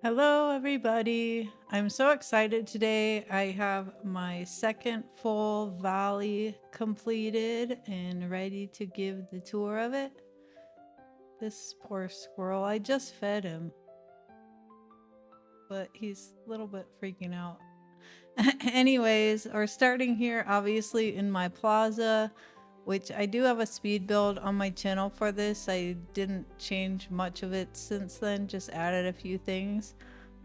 Hello, everybody. I'm so excited today. I have my second full valley completed and ready to give the tour of it. This poor squirrel, I just fed him, but he's a little bit freaking out. Anyways, we're starting here, obviously, in my plaza, which I do have a speed build on my channel for this. I didn't change much of it since then, just added a few things.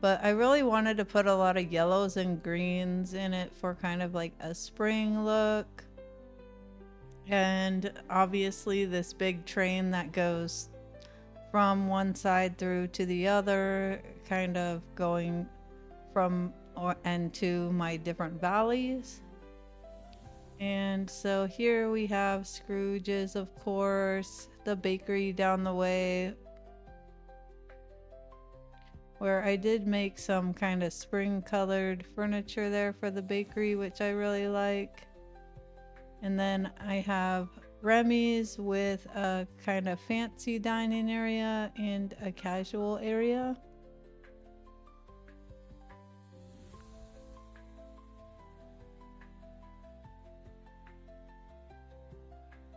But I really wanted to put a lot of yellows and greens in it for kind of like a spring look. And obviously this big train that goes from one side through to the other, kind of going from and to my different valleys. And so here we have Scrooge's, of course, the bakery down the way, where I did make some kind of spring colored furniture there for the bakery, which I really like. And then I have Remy's with a kind of fancy dining area and a casual area.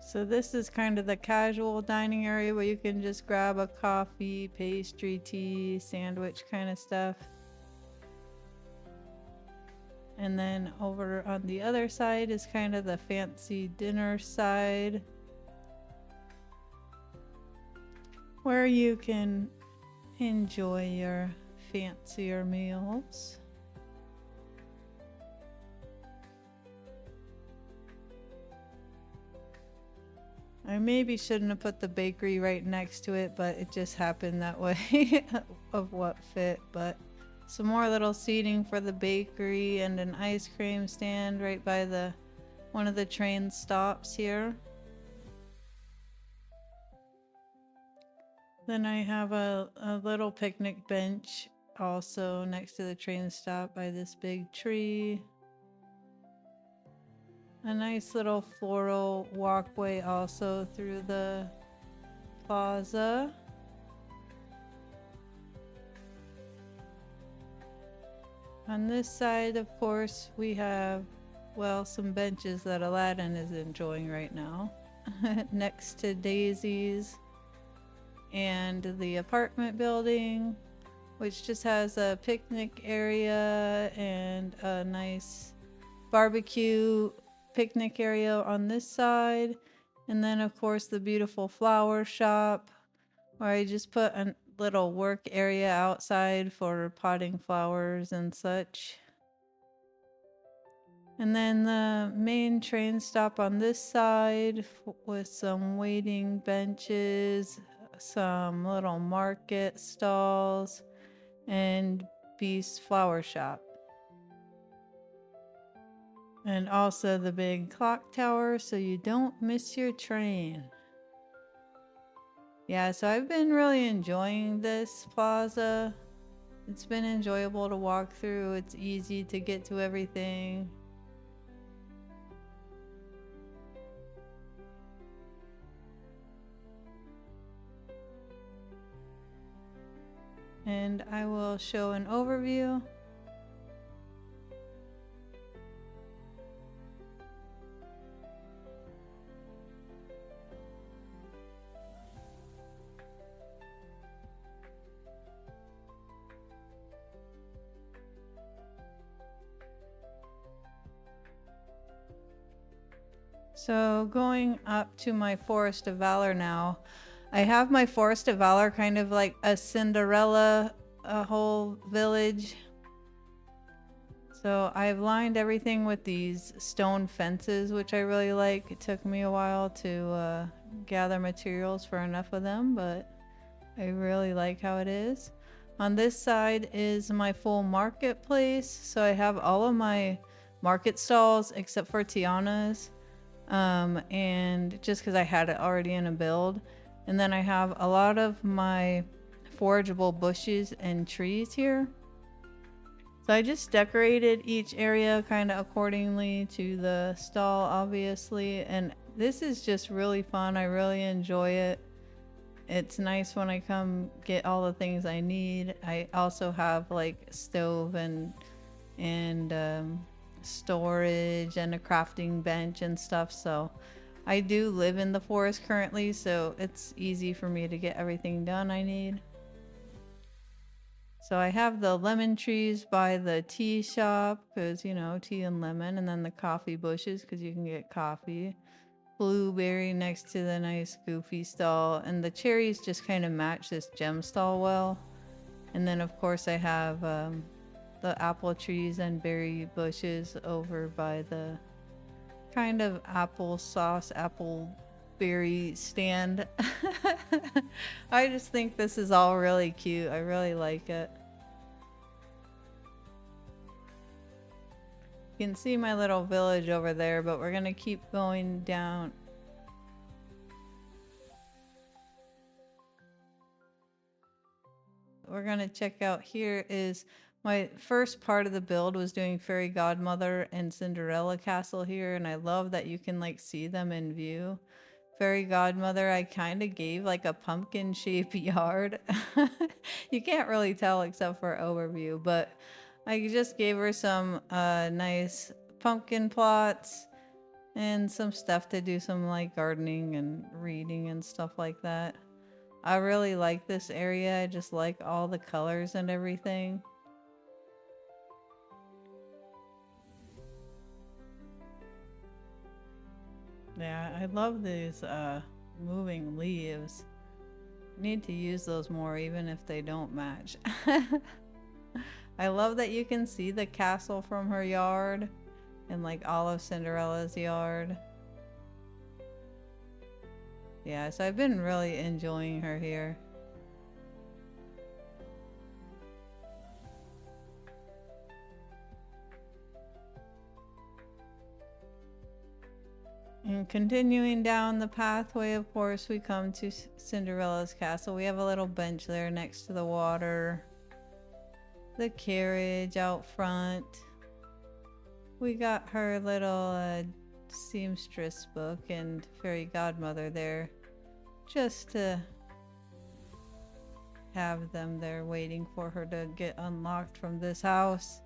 So this is kind of the casual dining area where you can just grab a coffee, pastry, tea, sandwich kind of stuff. And then over on the other side is kind of the fancy dinner side, where you can enjoy your fancier meals. I maybe shouldn't have put the bakery right next to it, but it just happened that way of what fit. But some more little seating for the bakery and an ice cream stand right by the one of the train stops here. Then I have a little picnic bench also next to the train stop by this big tree. A nice little floral walkway also through the plaza. On this side, of course, we have, well, some benches that Aladdin is enjoying right now next to Daisy's and the apartment building, which just has a picnic area and a nice barbecue picnic area on this side. And then, of course, the beautiful flower shop where I just put a little work area outside for potting flowers and such. And then the main train stop on this side with some waiting benches, some little market stalls, and Beast Flower Shop. And also the big clock tower so you don't miss your train. Yeah, so I've been really enjoying this plaza. It's been enjoyable to walk through. It's easy to get to everything. And I will show an overview. So going up to my Forest of Valor now, I have my Forest of Valor kind of like a Cinderella, a whole village. So I've lined everything with these stone fences, which I really like. It took me a while to gather materials for enough of them, but I really like how it is. On this side is my full marketplace. So I have all of my market stalls except for Tiana's. And just because I had it already in a build. And then I have a lot of my forageable bushes and trees here. So I just decorated each area kind of accordingly to the stall, obviously. And this is just really fun. I really enjoy it. It's nice when I come get all the things I need. I also have like stove and storage and a crafting bench and stuff, so I do live in the forest currently, so it's easy for me to get everything done I need. So I have the lemon trees by the tea shop because, you know, tea and lemon, and then the coffee bushes because you can get coffee. Blueberry next to the nice goofy stall, and the cherries just kind of match this gem stall well. And then of course I have the apple trees and berry bushes over by the kind of applesauce apple berry stand. I just think this is all really cute. I really like it. You can see my little village over there, but we're gonna keep going down. We're gonna check out here is my first part of the build was doing Fairy Godmother and Cinderella Castle here, and I love that you can like see them in view. Fairy Godmother, I kind of gave like a pumpkin shaped yard. You can't really tell except for overview, but I just gave her some nice pumpkin plots and some stuff to do some like gardening and reading and stuff like that. I really like this area. I just like all the colors and everything. Yeah, I love these moving leaves. Need to use those more even if they don't match. I love that you can see the castle from her yard and like all of Cinderella's yard. Yeah, so I've been really enjoying her here. And continuing down the pathway, of course, we come to Cinderella's castle. We have a little bench there next to the water. The carriage out front. We got her little seamstress book and fairy godmother there just to have them there waiting for her to get unlocked from this house.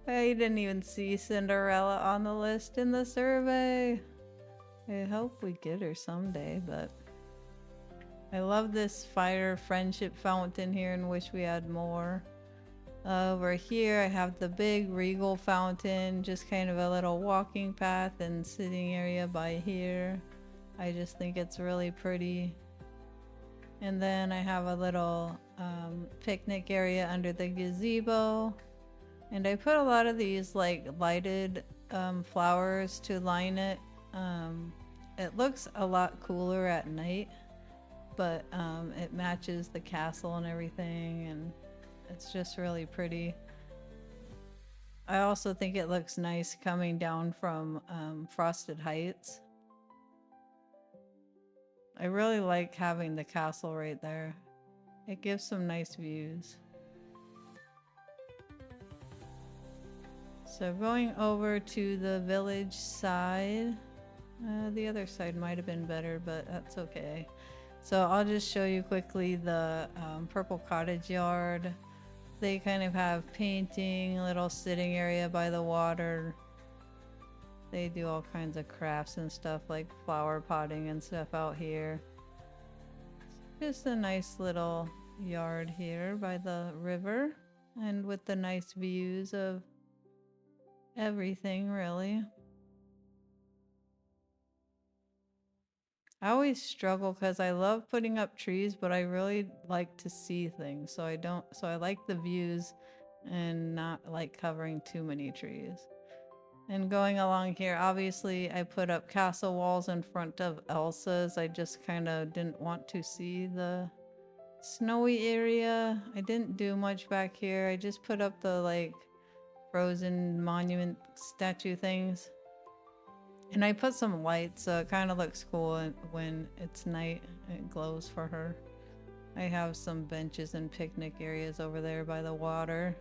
I didn't even see Cinderella on the list in the survey. I hope we get her someday, but I love this fire friendship fountain here and wish we had more. Over here I have the big regal fountain, just kind of a little walking path and sitting area by here. I just think it's really pretty. And then I have a little picnic area under the gazebo. And I put a lot of these like lighted flowers to line it. It looks a lot cooler at night, but it matches the castle and everything, and it's just really pretty. I also think it looks nice coming down from Frosted Heights. I really like having the castle right there. It gives some nice views. So going over to the village side. The other side might have been better, but that's okay. So I'll just show you quickly the purple cottage yard. They kind of have painting, a little sitting area by the water. They do all kinds of crafts and stuff like flower potting and stuff out here. Just a nice little yard here by the river and with the nice views of everything really. I always struggle because I love putting up trees, but I really like to see things. So I like the views and not like covering too many trees. And going along here, obviously I put up castle walls in front of Elsa's. I just kind of didn't want to see the snowy area. I didn't do much back here. I just put up the like frozen monument statue things. And I put some lights so it kind of looks cool when it's night. It glows for her. I have some benches and picnic areas over there by the water.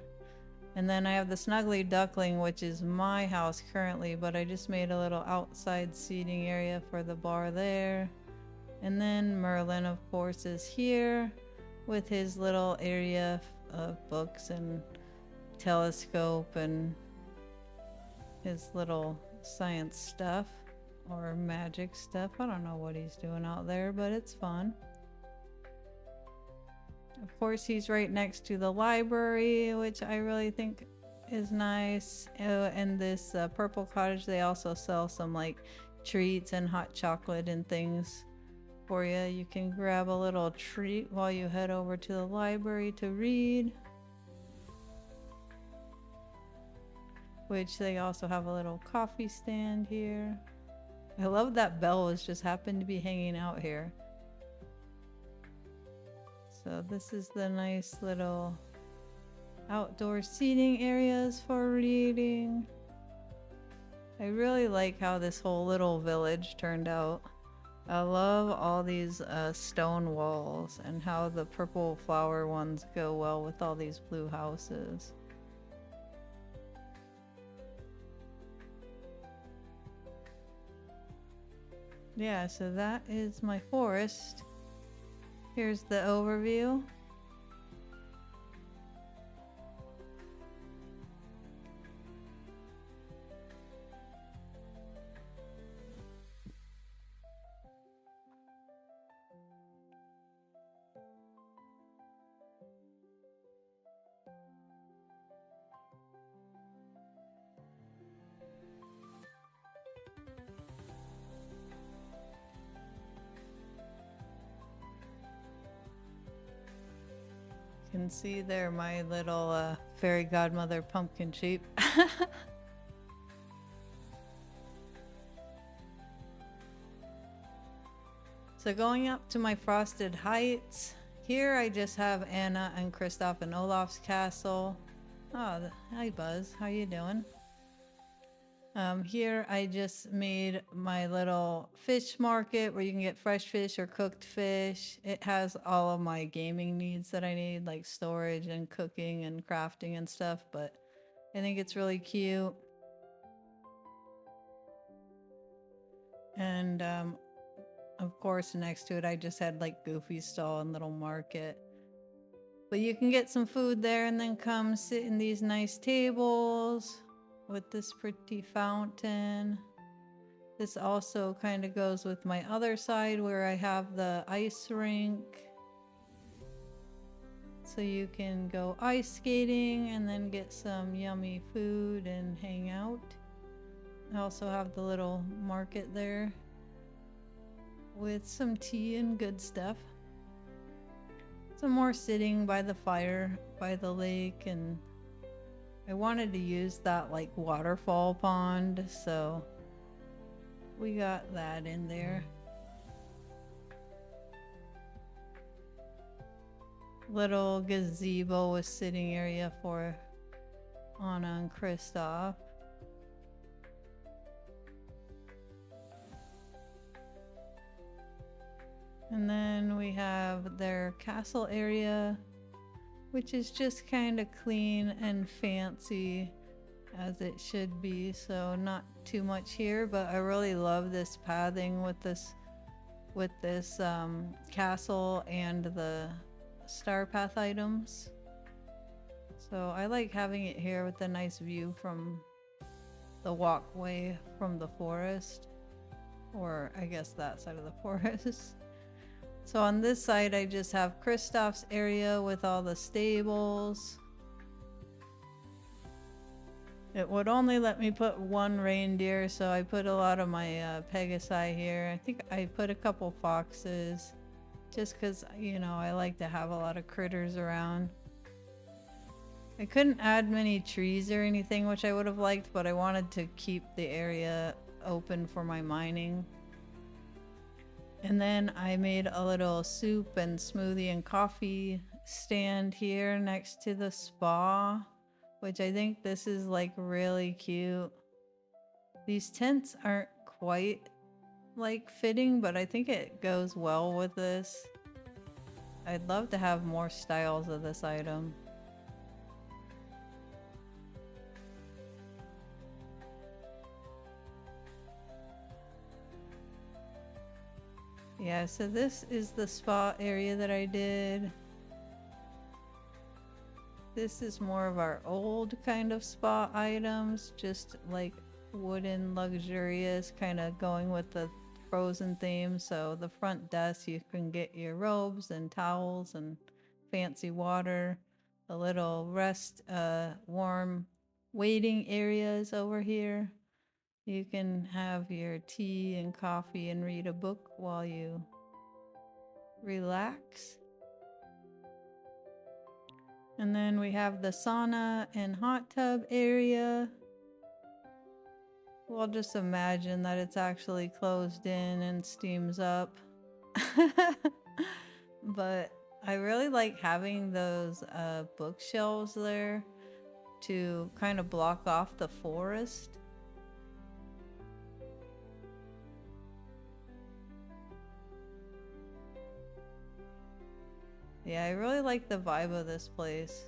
And then I have the Snuggly Duckling, which is my house currently, but I just made a little outside seating area for the bar there. And then Merlin, of course, is here with his little area of books and telescope and his little science stuff or magic stuff. I don't know what he's doing out there, but it's fun. Of course, he's right next to the library, which I really think is nice. And this purple cottage, they also sell some like treats and hot chocolate and things for you. You can grab a little treat while you head over to the library to read. Which they also have a little coffee stand here. I love that Belle has just happened to be hanging out here. So this is the nice little outdoor seating areas for reading. I really like how this whole little village turned out. I love all these stone walls and how the purple flower ones go well with all these blue houses. Yeah, so that is my forest. Here's the overview. You can see there my little fairy godmother pumpkin sheep. So going up to my frosted heights, here I just have Anna and Kristoff and Olaf's castle. Oh, hi Buzz, how you doing? Here I just made my little fish market where you can get fresh fish or cooked fish. It has all of my gaming needs that I need, like storage and cooking and crafting and stuff, but I think it's really cute. And of course, next to it, I just had like Goofy's stall and little market. But you can get some food there and then come sit in these nice tables with this pretty fountain. This also kind of goes with my other side where I have the ice rink. So you can go ice skating and then get some yummy food and hang out. I also have the little market there with some tea and good stuff. Some more sitting by the fire, by the lake, and I wanted to use that like waterfall pond, so we got that in there. Little gazebo with sitting area for Anna and Kristoff. And then we have their castle area, which is just kind of clean and fancy as it should be. So not too much here, but I really love this pathing with this castle and the star path items. So I like having it here with a nice view from the walkway from the forest, or I guess that side of the forest. So on this side, I just have Kristoff's area with all the stables. It would only let me put one reindeer, so I put a lot of my Pegasi here. I think I put a couple foxes, just because, you know, I like to have a lot of critters around. I couldn't add many trees or anything, which I would have liked, but I wanted to keep the area open for my mining. And then I made a little soup and smoothie and coffee stand here next to the spa, which I think this is like really cute. These tents aren't quite like fitting, but I think it goes well with this. I'd love to have more styles of this item. Yeah, so this is the spa area that I did. This is more of our old kind of spa items, just like wooden, luxurious, kind of going with the frozen theme. So the front desk, you can get your robes and towels and fancy water. A little rest, warm waiting areas over here. You can have your tea and coffee and read a book while you relax. And then we have the sauna and hot tub area. We'll just imagine that it's actually closed in and steams up. But I really like having those bookshelves there to kind of block off the forest. Yeah, I really like the vibe of this place.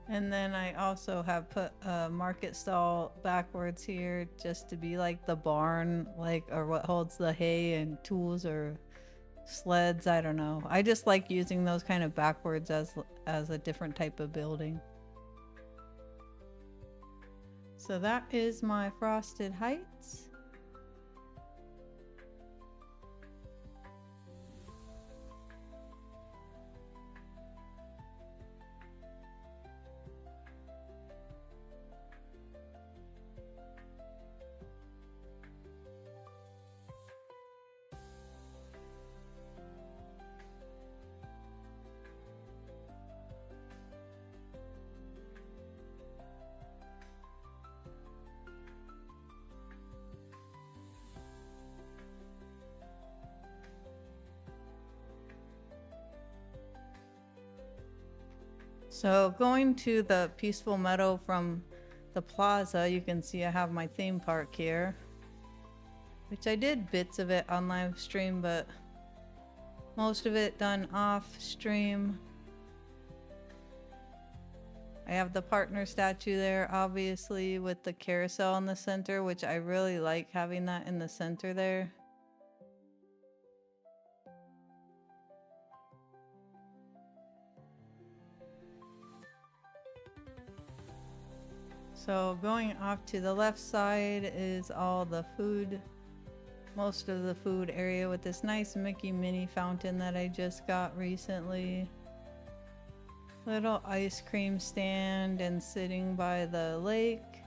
And then I also have put a market stall backwards here just to be like the barn, like, or what holds the hay and tools or sleds. I don't know. I just like using those kind of backwards as a different type of building. So that is my Frosted Heights. So going to the peaceful meadow from the plaza, you can see I have my theme park here, which I did bits of it on live stream, but most of it done off stream. I have the partner statue there, obviously, with the carousel in the center, which I really like having that in the center there. So going off to the left side is all the food, most of the food area with this nice Mickey mini fountain that I just got recently. Little ice cream stand and sitting by the lake.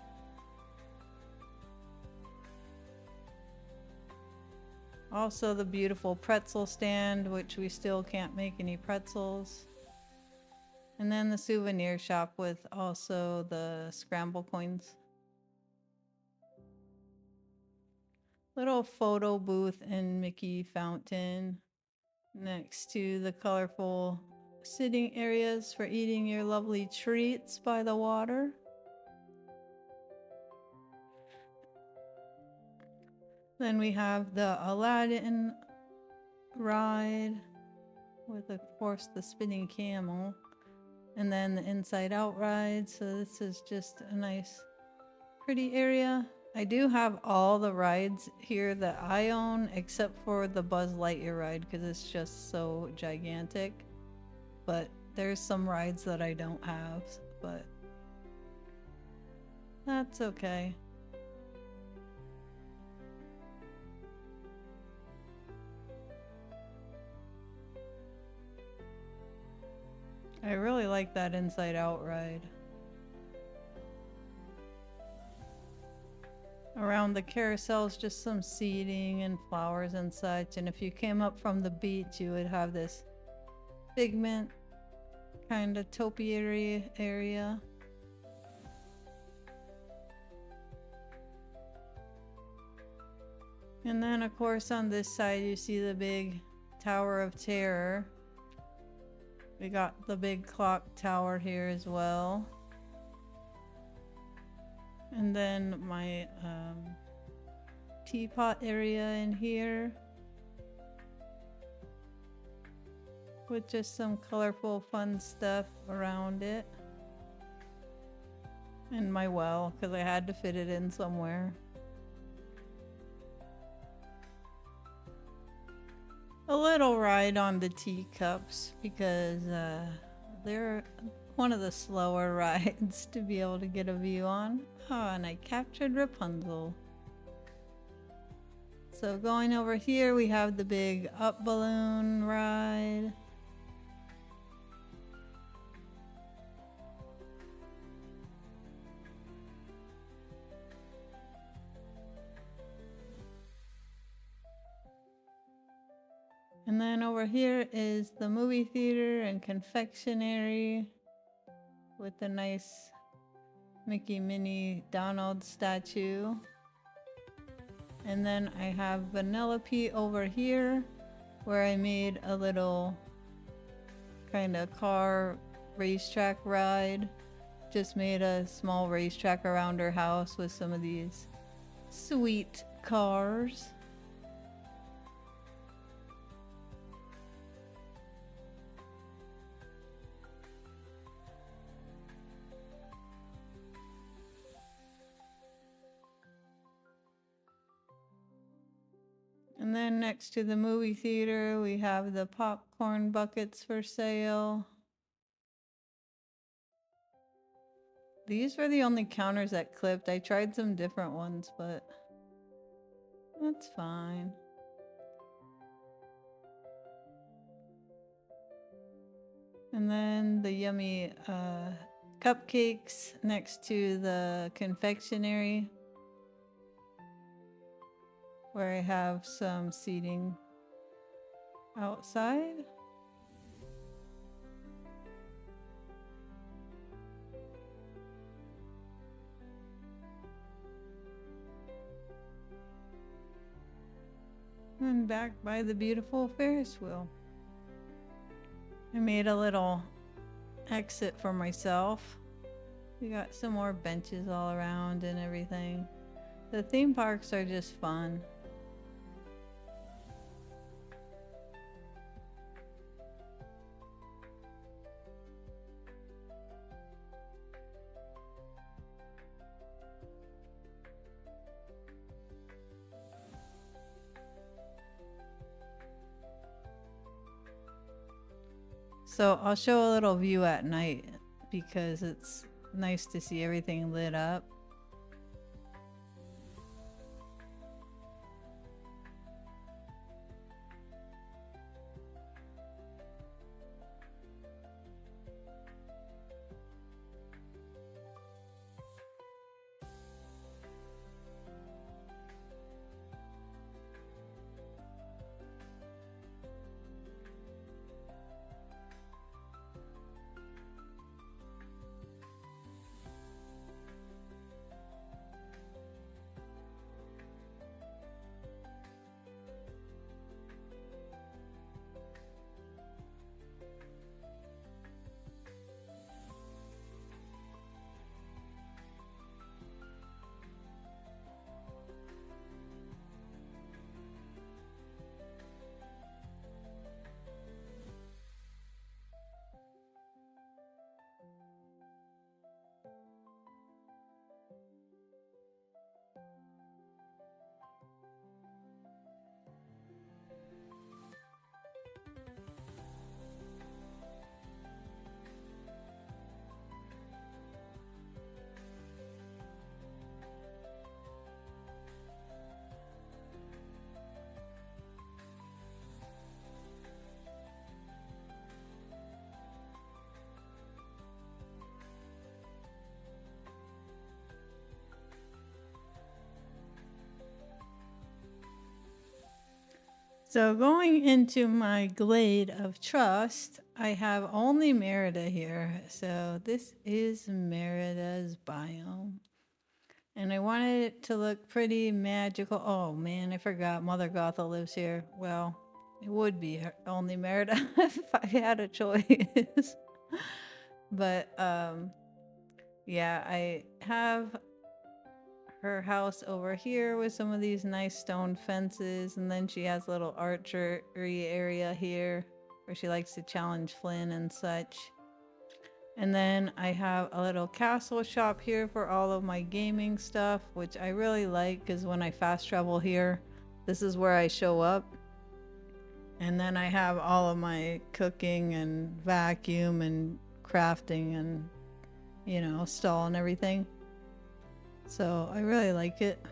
Also the beautiful pretzel stand, which we still can't make any pretzels. And then the souvenir shop with also the scramble coins. Little photo booth and Mickey fountain next to the colorful sitting areas for eating your lovely treats by the water. Then we have the Aladdin ride with, of course, the spinning camel. And then the inside out ride. So this is just a nice, pretty area. I do have all the rides here that I own, except for the Buzz Lightyear ride, because it's just so gigantic. But there's some rides that I don't have, but that's okay. I really like that inside out ride. Around the carousels, just some seating and flowers and such. And if you came up from the beach, you would have this figment kind of topiary area. And then, of course, on this side, you see the big Tower of Terror. We got the big clock tower here as well. And then my teapot area in here. with just some colorful fun stuff around it. And my well, because I had to fit it in somewhere. A little ride on the teacups because they're one of the slower rides to be able to get a view on. Oh, and I captured Rapunzel. So going over here, we have the big up balloon ride. And then over here is the movie theater and confectionery with the nice Mickey, Minnie, Donald statue. And then I have Vanellope over here where I made a little kind of car racetrack ride. Just made a small racetrack around her house with some of these sweet cars. And then next to the movie theater, we have the popcorn buckets for sale. These were the only counters that clipped. I tried some different ones, but that's fine. And then the yummy cupcakes next to the confectionery, where I have some seating outside. And back by the beautiful Ferris wheel. I made a little exit for myself. We got some more benches all around and everything. The theme parks are just fun. So I'll show a little view at night because it's nice to see everything lit up. So going into my Glade of Trust, I have only Merida here. So this is Merida's biome. And I wanted it to look pretty magical. Oh man, I forgot Mother Gotha lives here. Well, it would be only Merida if I had a choice. But yeah, I have her house over here with some of these nice stone fences, and then she has a little archery area here. where she likes to challenge Flynn and such. And then I have a little castle shop here for all of my gaming stuff, which I really like because when I fast travel here, this is where I show up. And then I have all of my cooking and vacuum and crafting and, you know, stall and everything. So I really like it.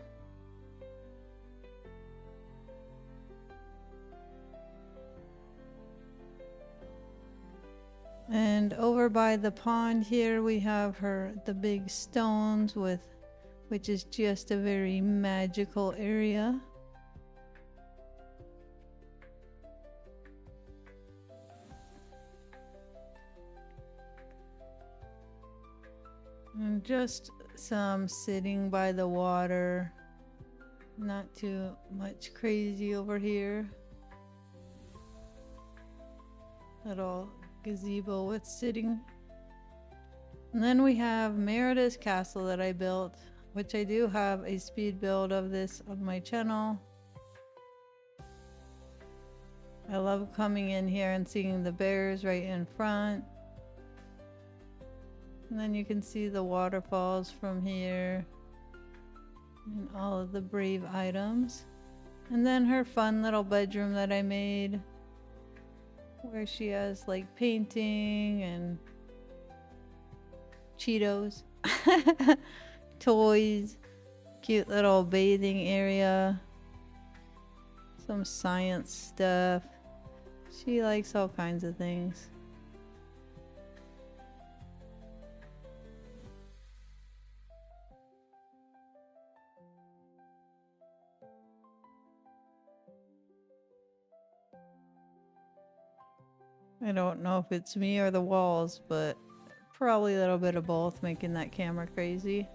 And over by the pond here we have the big stones which is just a very magical area. And just some sitting by the water. Not too much crazy over here. Little gazebo with sitting. And then we have Merida's castle that I built, which I do have a speed build of this on my channel. I love coming in here and seeing the bears right in front. And then you can see the waterfalls from here and all of the brave items. And then her fun little bedroom that I made where she has like painting and Cheetos, toys, cute little bathing area, some science stuff. She likes all kinds of things. I don't know if it's me or the walls, but probably a little bit of both making that camera crazy.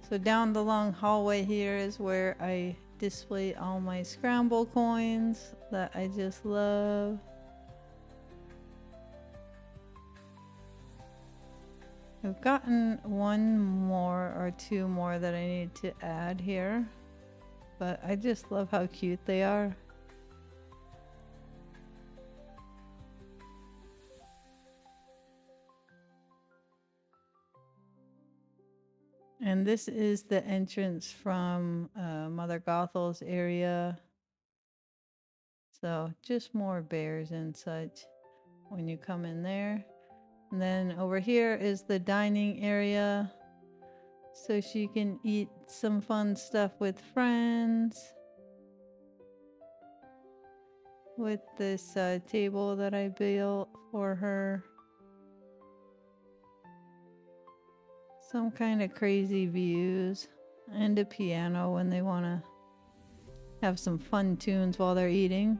So down the long hallway here is where I display all my scramble coins that I just love. I've gotten one more or two more that I need to add here, but I just love how cute they are. And this is the entrance from Mother Gothel's area. So just more bears and such when you come in there. And then over here is the dining area. So she can eat some fun stuff with friends. With this table that I built for her. Some kind of crazy views and a piano when they want to have some fun tunes while they're eating.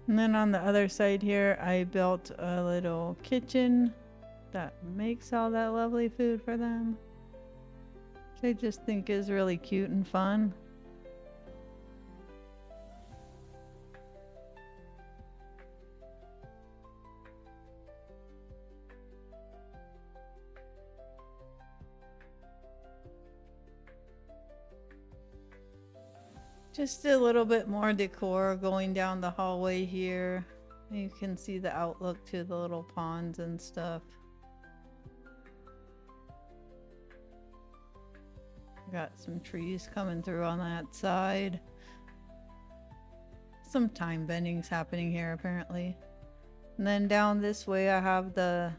And then on the other side here, I built a little kitchen that makes all that lovely food for them, which I just think is really cute and fun. Just a little bit more decor going down the hallway here. You can see the outlook to the little ponds and stuff. Got some trees coming through on that side. Some time bending's happening here apparently. And then down this way I have the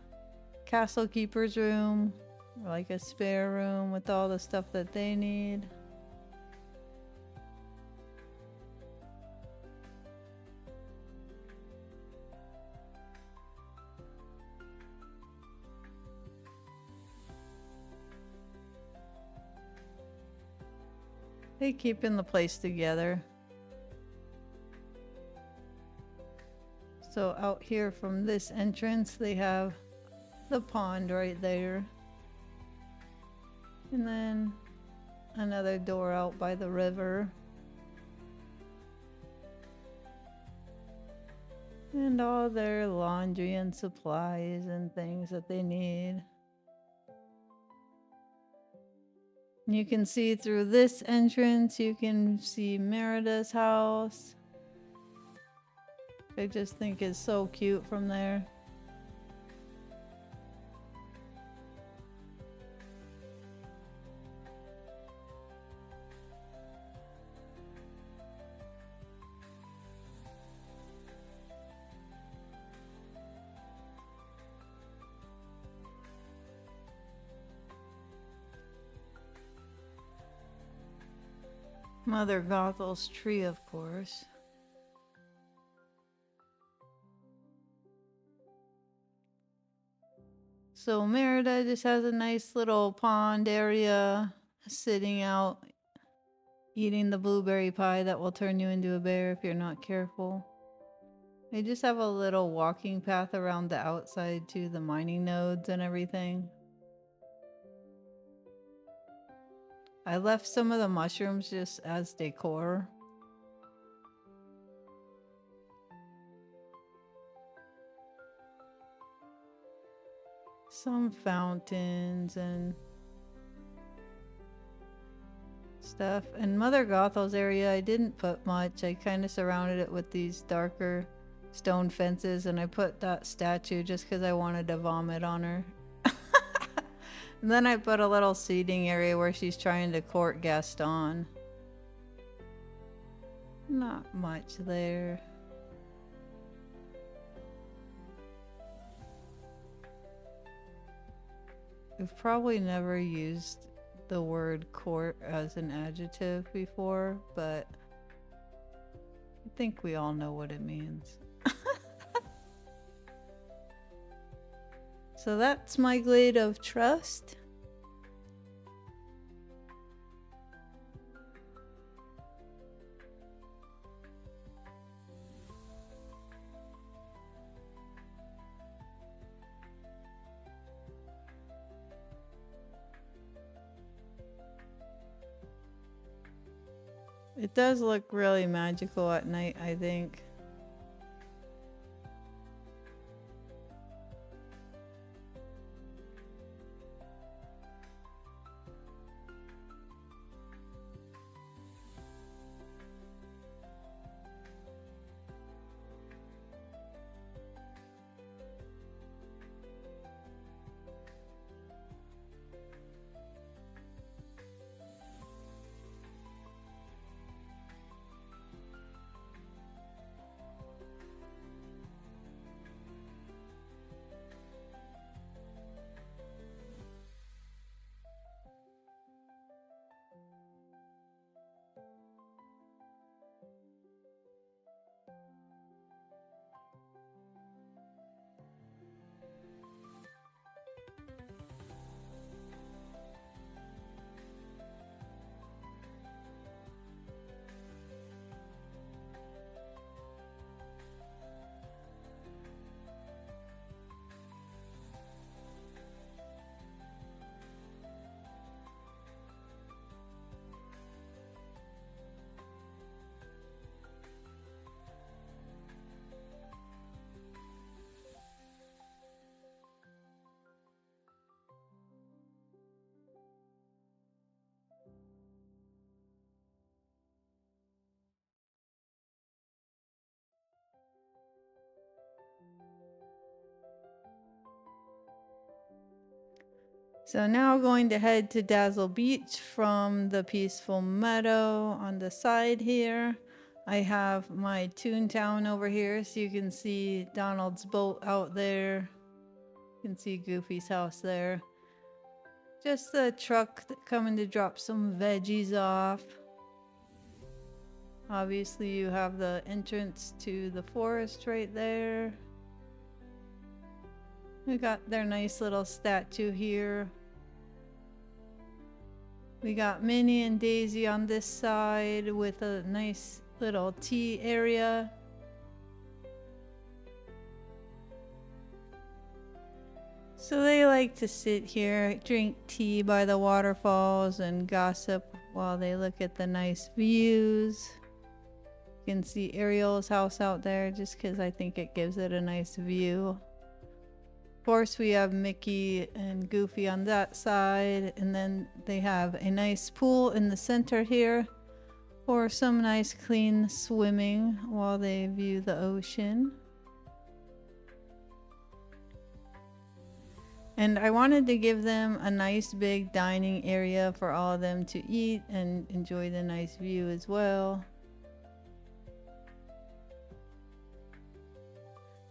castle keeper's room, or like a spare room with all the stuff that they need. They keeping the place together. So out here from this entrance, they have the pond right there. And then another door out by the river. And all their laundry and supplies and things that they need. You can see through this entrance, you can see Merida's house. I just think it's so cute from there. Mother Gothel's tree, of course. So Merida just has a nice little pond area, sitting out, eating the blueberry pie that will turn you into a bear if you're not careful. They just have a little walking path around the outside to the mining nodes and everything. I left some of the mushrooms just as decor. Some fountains and stuff. In Mother Gothel's area, I didn't put much. I kind of surrounded it with these darker stone fences, and I put that statue just because I wanted to vomit on her. And then I put a little seating area where she's trying to court Gaston. Not much there. We've probably never used the word court as an adjective before, but I think we all know what it means. So that's my Glade of Trust. It does look really magical at night, I think. So now going to head to Dazzle Beach from the peaceful meadow on the side here. I have my Toontown over here, so you can see Donald's boat out there. You can see Goofy's house there. Just the truck coming to drop some veggies off. Obviously you have the entrance to the forest right there. We got their nice little statue here. We got Minnie and Daisy on this side with a nice little tea area. So they like to sit here, drink tea by the waterfalls and gossip while they look at the nice views. You can see Ariel's house out there just because I think it gives it a nice view. course, we have Mickey and Goofy on that side, and then they have a nice pool in the center here for some nice clean swimming while they view the ocean. And I wanted to give them a nice big dining area for all of them to eat and enjoy the nice view as well.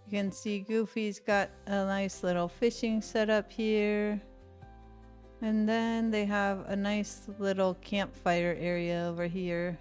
You can see Goofy's got a nice little fishing setup here. And then they have a nice little campfire area over here.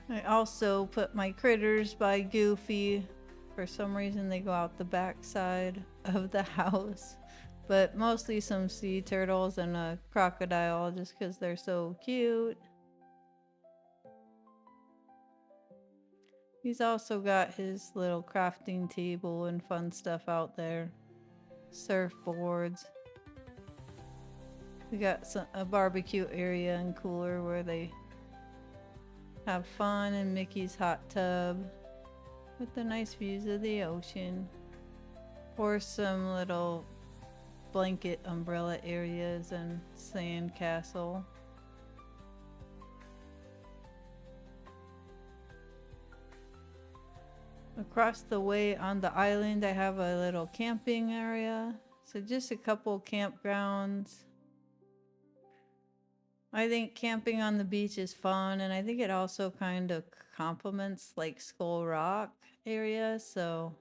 I also put my critters by Goofy. For some reason they go out the back side of the house. But mostly some sea turtles and a crocodile just because they're so cute. He's also got his little crafting table and fun stuff out there. Surfboards. We got a barbecue area and cooler where they have fun, and Mickey's hot tub with the nice views of the ocean. Or some little blanket umbrella areas and sand castle. Across the way on the island I have a little camping area. So just a couple campgrounds. I think camping on the beach is fun, and I think it also kind of complements like Skull Rock area, so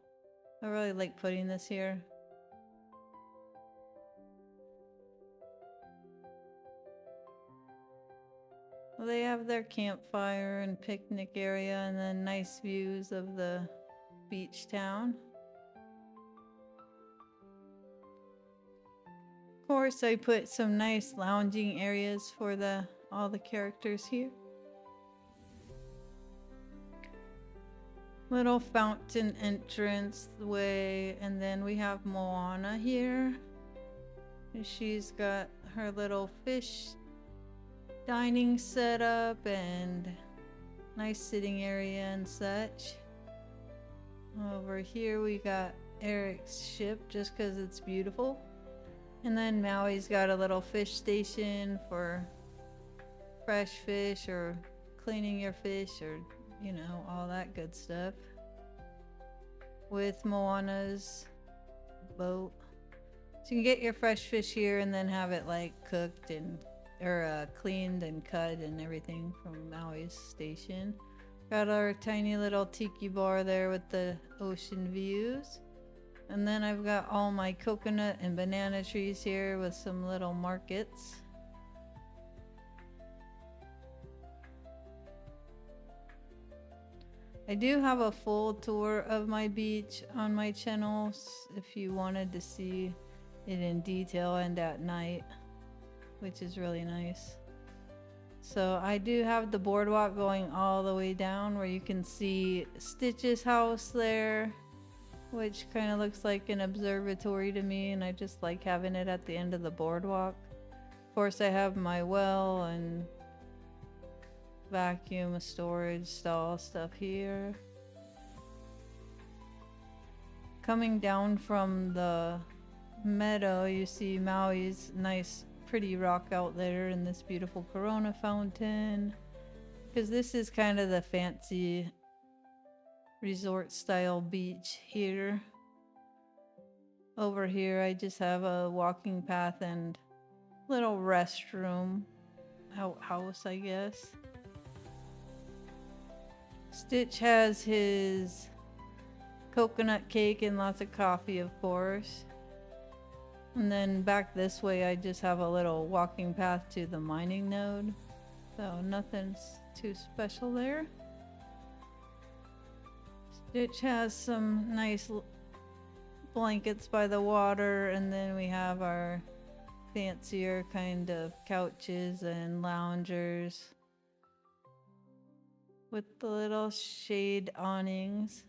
I really like putting this here. Well, they have their campfire and picnic area and then nice views of the beach town. Of course, I put some nice lounging areas for all the characters here. Little fountain entrance way, and then we have Moana here. She's got her little fish dining setup and nice sitting area and such. Over here we got Eric's ship just because it's beautiful. And then Maui's got a little fish station for fresh fish or cleaning your fish or, you know, all that good stuff. With Moana's boat. So you can get your fresh fish here and then have it like cooked and cleaned and cut and everything from Maui's station. Got our tiny little tiki bar there with the ocean views. And then I've got all my coconut and banana trees here with some little markets. I do have a full tour of my beach on my channel if you wanted to see it in detail and at night, which is really nice. So I do have the boardwalk going all the way down where you can see Stitch's house there, which kind of looks like an observatory to me, and I just like having it at the end of the boardwalk. Of course, I have my well and vacuum storage stall stuff here. Coming down from the meadow, you see Maui's nice pretty rock out there and this beautiful Corona fountain, because this is kind of the fancy resort style beach here. Over here I just have a walking path and little restroom outhouse, I guess. Stitch has his coconut cake and lots of coffee, of course. And then back this way I just have a little walking path to the mining node. So nothing's too special there. Stitch has some nice blankets by the water, and then we have our fancier kind of couches and loungers. with the little shade awnings.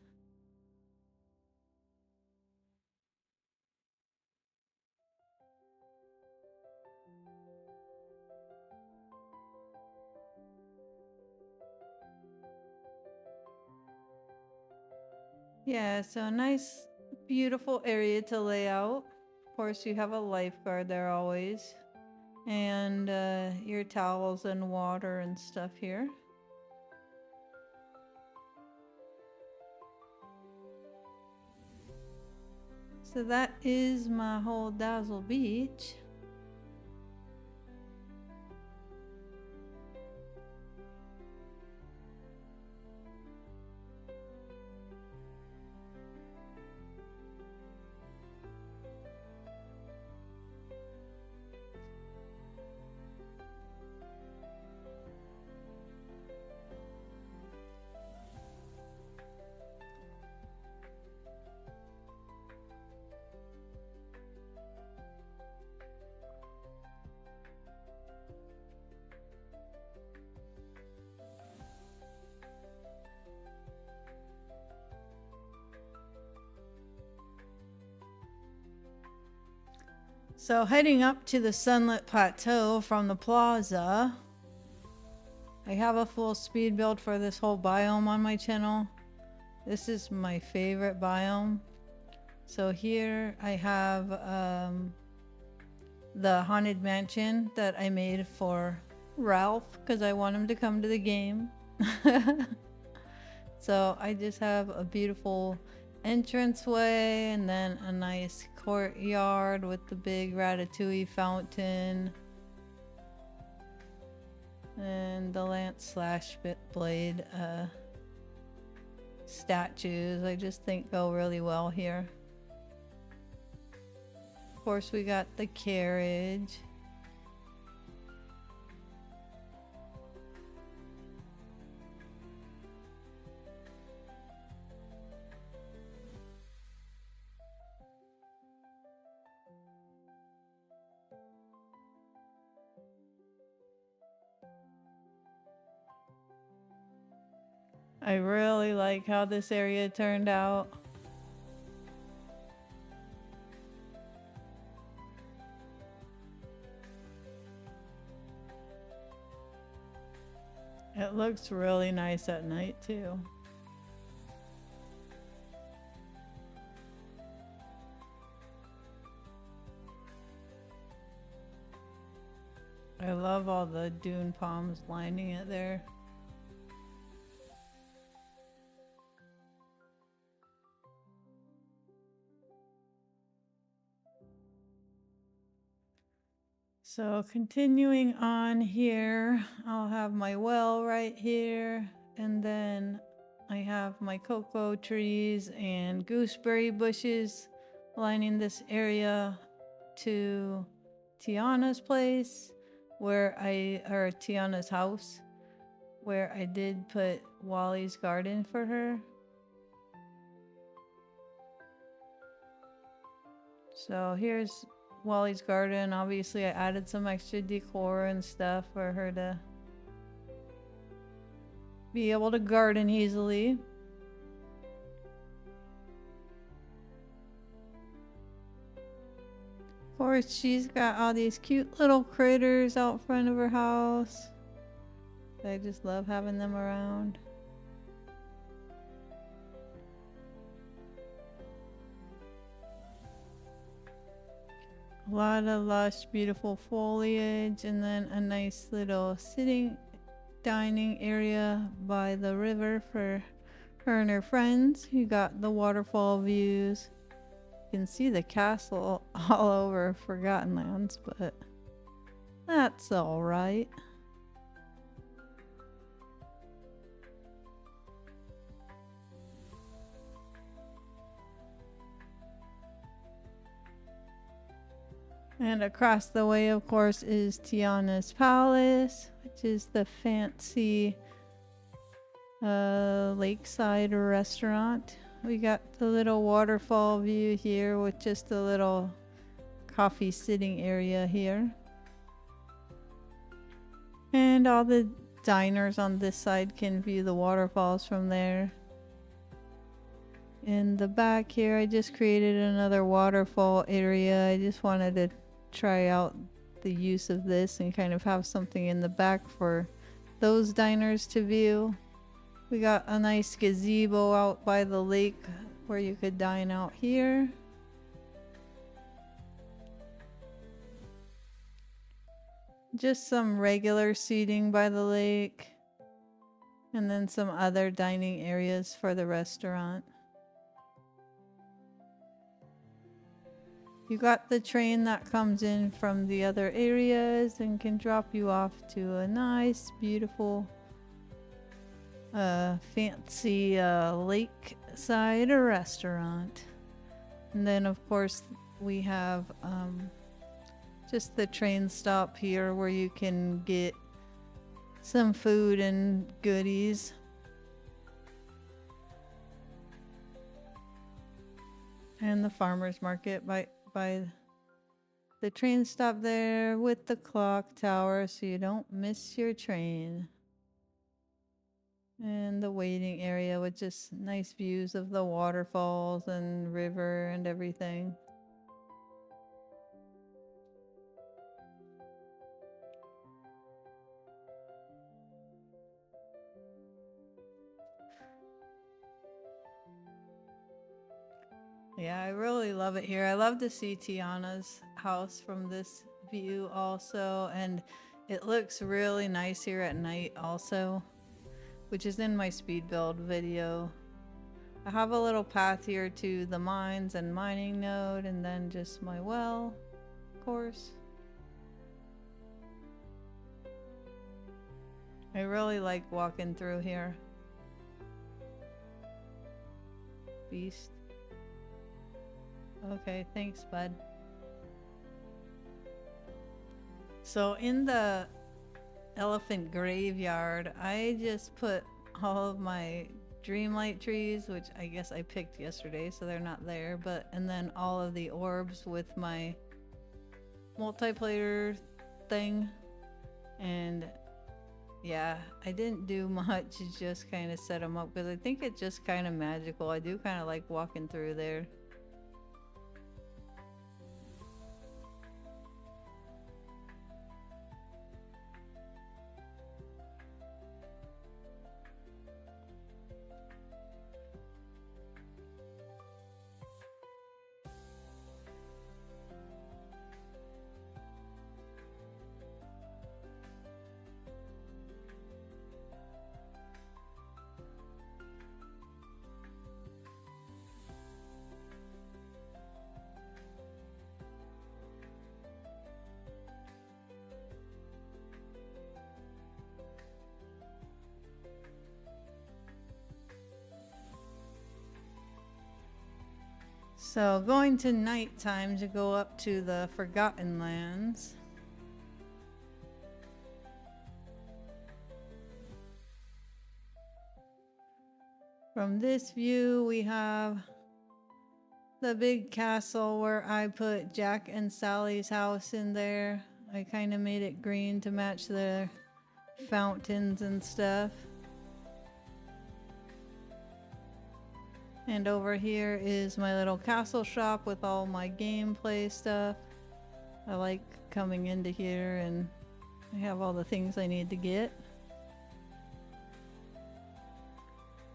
Yeah, so nice, beautiful area to lay out. Of course, you have a lifeguard there always, and your towels and water and stuff here. So that is my whole Dazzle Beach. So heading up to the Sunlit Plateau from the Plaza, I have a full speed build for this whole biome on my channel. This is my favorite biome. So here I have the Haunted Mansion that I made for Ralph because I want him to come to the game. So I just have a beautiful entranceway and then a nice courtyard with the big Ratatouille fountain and the lance slash blade statues. I just think go really well here. Of course, we got the carriage. I really like how this area turned out. It looks really nice at night too. I love all the dune palms lining it there. So continuing on here, I'll have my well right here, and then I have my cocoa trees and gooseberry bushes lining this area to Tiana's place, or Tiana's house, where I did put Wally's garden for her. So here's Wally's garden. Obviously I added some extra decor and stuff for her to be able to garden easily. Of course, she's got all these cute little critters out front of her house. I just love having them around. A lot of lush, beautiful foliage, and then a nice little sitting dining area by the river for her and her friends. You got the waterfall views. You can see the castle all over Forgotten Lands, but that's all right. And across the way, of course, is Tiana's Palace, which is the fancy lakeside restaurant. We got the little waterfall view here with just a little coffee sitting area here. And all the diners on this side can view the waterfalls from there. In the back here, I just created another waterfall area. I just wanted to try out the use of this and kind of have something in the back for those diners to view. We got a nice gazebo out by the lake where you could dine out here. Just some regular seating by the lake. And then some other dining areas for the restaurant. You got the train that comes in from the other areas and can drop you off to a nice, beautiful, fancy lakeside restaurant. And then, of course, we have just the train stop here where you can get some food and goodies. And the farmer's market by the train stop there with the clock tower so you don't miss your train. And the waiting area with just nice views of the waterfalls and river and everything. Yeah, I really love it here. I love to see Tiana's house from this view also, and it looks really nice here at night also, which is in my speed build video. I have a little path here to the mines and mining node, and then just my well, of course. I really like walking through here. Beast. Okay, thanks, bud. So in the elephant graveyard, I just put all of my Dreamlight trees, which I guess I picked yesterday, so they're not there, and then all of the orbs with my multiplayer thing. And yeah, I didn't do much, just kind of set them up because I think it's just kind of magical. I do kind of like walking through there. So going to nighttime to go up to the Forgotten Lands. From this view, we have the big castle where I put Jack and Sally's house in there. I kind of made it green to match the fountains and stuff. And over here is my little castle shop with all my gameplay stuff. I like coming into here and I have all the things I need to get.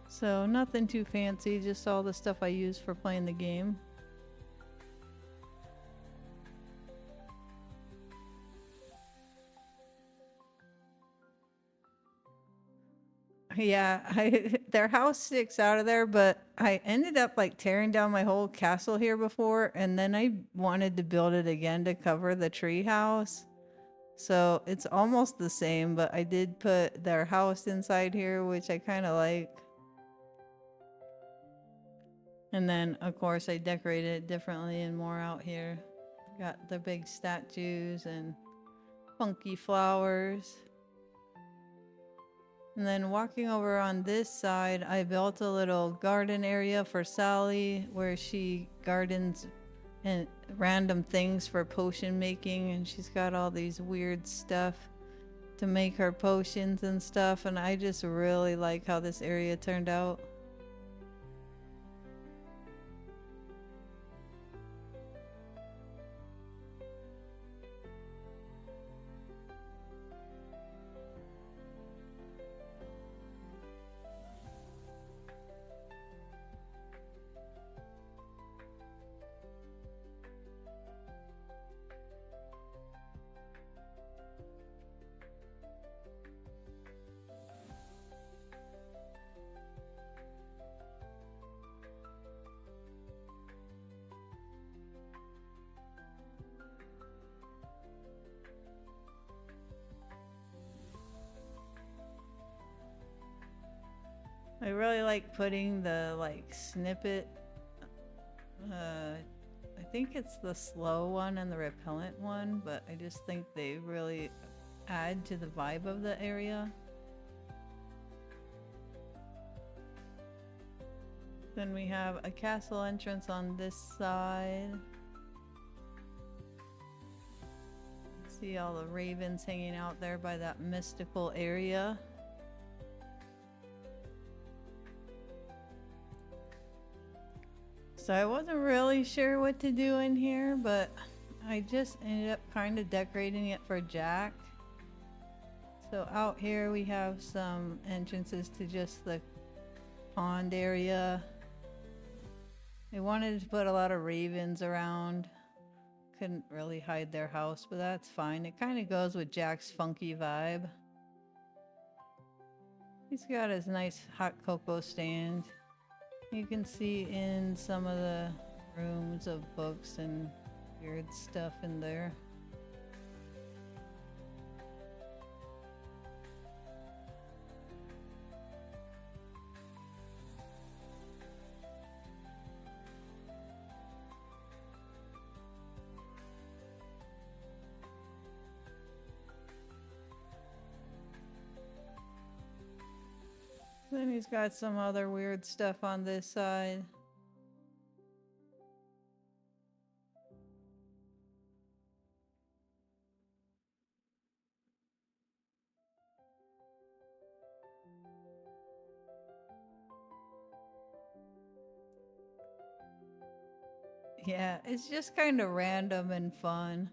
So nothing too fancy, just all the stuff I use for playing the game. Yeah, their house sticks out of there, but I ended up like tearing down my whole castle here before, and then I wanted to build it again to cover the tree house. So it's almost the same, but I did put their house inside here, which I kind of like. And then, of course, I decorated it differently and more out here. Got the big statues and funky flowers. And then walking over on this side, I built a little garden area for Sally where she gardens and random things for potion making, and she's got all these weird stuff to make her potions and stuff, and I just really like how this area turned out. I really like putting the like snippet. I think it's the slow one and the repellent one, but I just think they really add to the vibe of the area. Then we have a castle entrance on this side. See all the ravens hanging out there by that mystical area. So I wasn't really sure what to do in here, but I just ended up kind of decorating it for Jack. So out here we have some entrances to just the pond area. I wanted to put a lot of ravens around. Couldn't really hide their house, but that's fine. It kind of goes with Jack's funky vibe. He's got his nice hot cocoa stand. You can see in some of the rooms of books and weird stuff in there. Then he's got some other weird stuff on this side. Yeah, it's just kind of random and fun.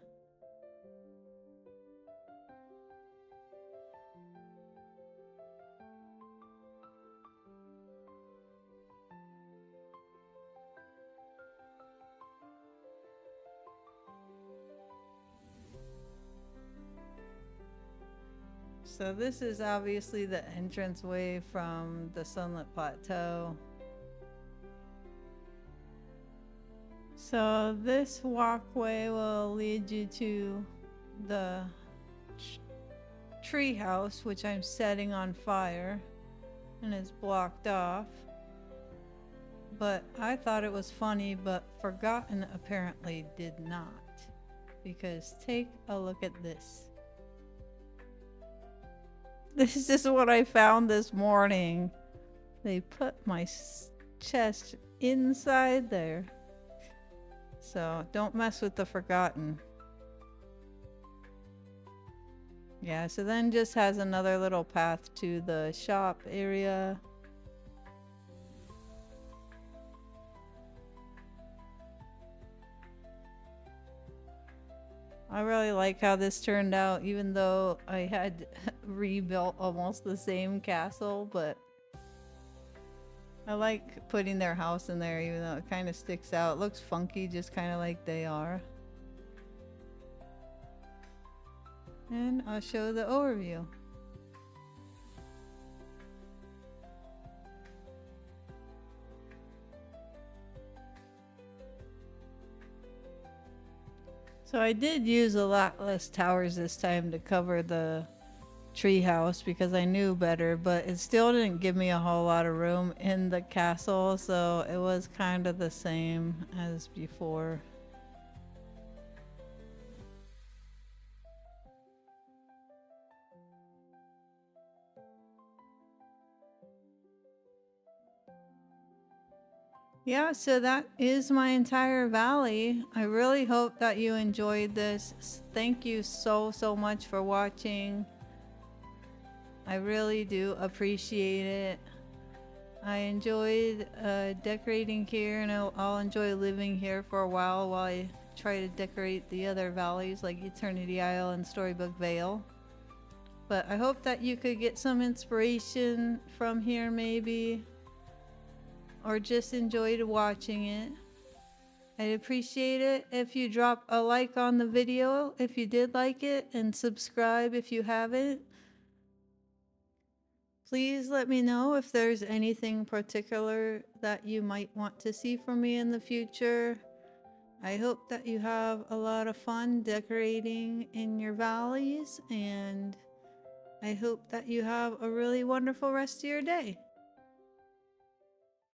So this is obviously the entranceway from the Sunlit Plateau. So this walkway will lead you to the tree house, which I'm setting on fire and is blocked off. But I thought it was funny, but Forgotten apparently did not. Because take a look at this. This is what I found this morning. They put my chest inside there. So don't mess with the Forgotten. Yeah, so then just has another little path to the shop area. I really like how this turned out, even though I had rebuilt almost the same castle, but I like putting their house in there, even though it kind of sticks out. It looks funky, just kind of like they are. And I'll show the overview. So I did use a lot less towers this time to cover the treehouse because I knew better, but it still didn't give me a whole lot of room in the castle, so it was kind of the same as before. Yeah, so that is my entire valley. I really hope that you enjoyed this. Thank you so much for watching. I really do appreciate it. I enjoyed decorating here, and I'll enjoy living here for a while I try to decorate the other valleys like Eternity Isle and Storybook Vale. But I hope that you could get some inspiration from here maybe, or just enjoyed watching it. I'd appreciate it if you drop a like on the video if you did like it, and subscribe if you haven't. Please let me know if there's anything particular that you might want to see from me in the future. I hope that you have a lot of fun decorating in your valleys, and I hope that you have a really wonderful rest of your day.